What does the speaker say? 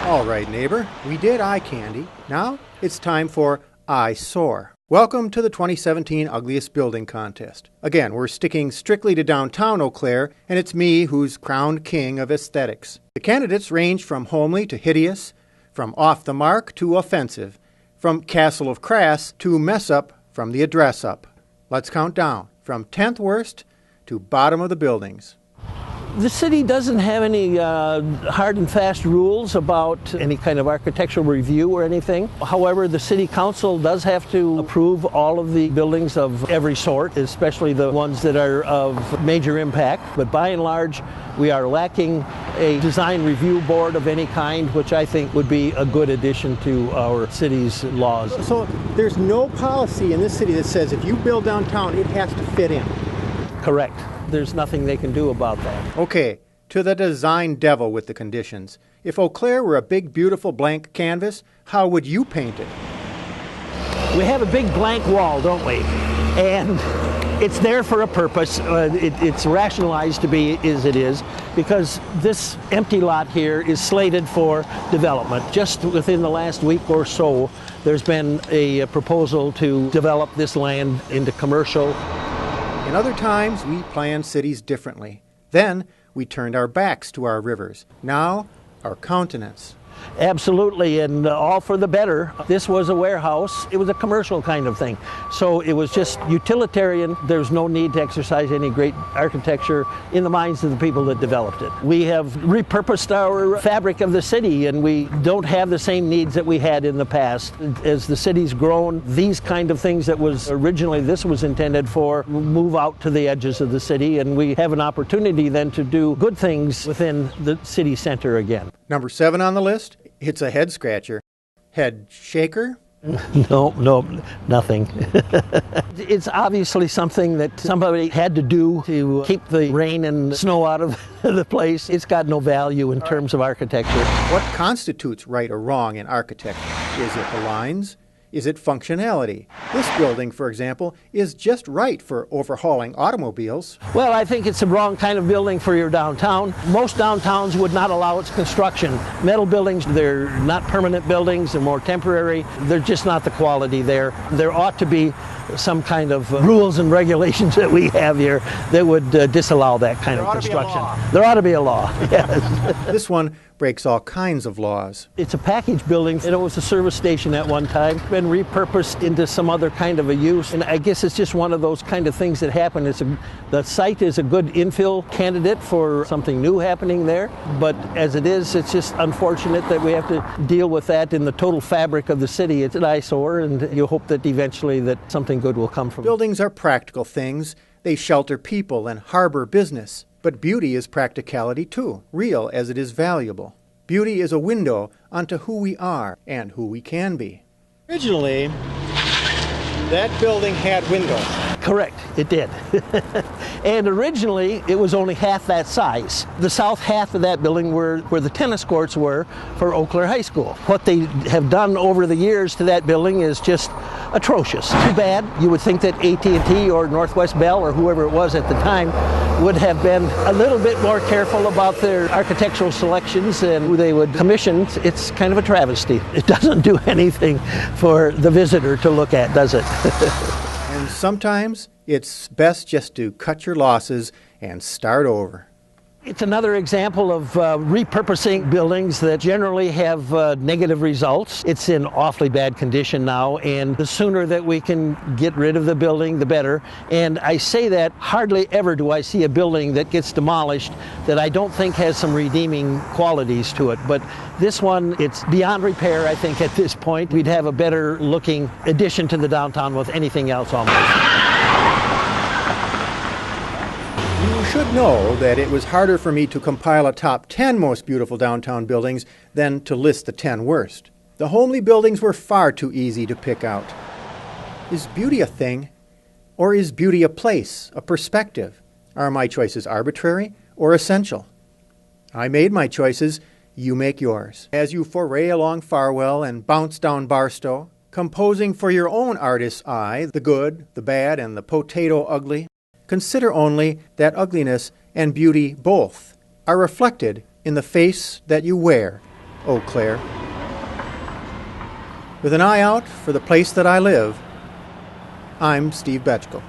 All right, neighbor, we did eye candy. Now it's time for eyesore. Welcome to the 2017 Ugliest Building Contest. Again, we're sticking strictly to downtown Eau Claire, and it's me who's crowned king of aesthetics. The candidates range from homely to hideous, from off the mark to offensive, from castle of crass to mess up from the address up. Let's count down, from 10th worst to bottom of the buildings. The city doesn't have any hard and fast rules about any kind of architectural review or anything. However, the city council does have to approve all of the buildings of every sort, especially the ones that are of major impact. But by and large, we are lacking a design review board of any kind, which I think would be a good addition to our city's laws. So there's no policy in this city that says if you build downtown, it has to fit in. Correct. There's nothing they can do about that. Okay, to the design devil with the conditions. If Eau Claire were a big, beautiful blank canvas, how would you paint it? We have a big blank wall, don't we? And it's there for a purpose. It's rationalized to be as it is because this empty lot here is slated for development. Just within the last week or so, there's been a proposal to develop this land into commercial. In other times, we planned cities differently. Then, we turned our backs to our rivers. Now, our countenance. Absolutely, and all for the better. This was a warehouse. It was a commercial kind of thing. So it was just utilitarian. There's no need to exercise any great architecture in the minds of the people that developed it. We have repurposed our fabric of the city, and we don't have the same needs that we had in the past. As the city's grown, these kind of things that was originally this was intended for move out to the edges of the city, and we have an opportunity then to do good things within the city center again. Number 7 on the list, it's a head scratcher. Head shaker? No, nothing. It's obviously something that somebody had to do to keep the rain and snow out of the place. It's got no value in terms of architecture. What constitutes right or wrong in architecture? Is it the lines? Is it functionality? This building, for example, is just right for overhauling automobiles. Well, I think it's the wrong kind of building for your downtown. Most downtowns would not allow its construction. Metal buildings, they're not permanent buildings, they're more temporary. They're just not the quality there. There ought to be some kind of rules and regulations that we have here that would disallow that kind of construction. There ought to be a law. Yes. This one breaks all kinds of laws. It's a package building. It was a service station at one time, been repurposed into some other kind of a use, and I guess it's just one of those kind of things that happen. The site is a good infill candidate for something new happening there, but as it is, it's just unfortunate that we have to deal with that in the total fabric of the city. It's an eyesore, and you hope that eventually that something good will come from it. Buildings are practical things. They shelter people and harbor business. But beauty is practicality too, real as it is valuable. Beauty is a window onto who we are and who we can be. Originally, that building had windows. Correct, it did. And originally, it was only half that size. The south half of that building where the tennis courts were for Eau Claire High School. What they have done over the years to that building is just atrocious. Too bad. You would think that AT&T or Northwest Bell or whoever it was at the time would have been a little bit more careful about their architectural selections and who they would commission. It's kind of a travesty. It doesn't do anything for the visitor to look at, does it? And sometimes it's best just to cut your losses and start over. It's another example of repurposing buildings that generally have negative results. It's in awfully bad condition now, and the sooner that we can get rid of the building, the better. And I say that hardly ever do I see a building that gets demolished that I don't think has some redeeming qualities to it. But this one, it's beyond repair, I think, at this point. We'd have a better looking addition to the downtown with anything else almost. You should know that it was harder for me to compile a top 10 most beautiful downtown buildings than to list the 10 worst. The homely buildings were far too easy to pick out. Is beauty a thing? Or is beauty a place, a perspective? Are my choices arbitrary or essential? I made my choices, you make yours. As you foray along Farwell and bounce down Barstow, composing for your own artist's eye the good, the bad, and the potato ugly, consider only that ugliness and beauty both are reflected in the face that you wear Eau Claire. With an eye out for the place that I live, I'm Steve Betchko.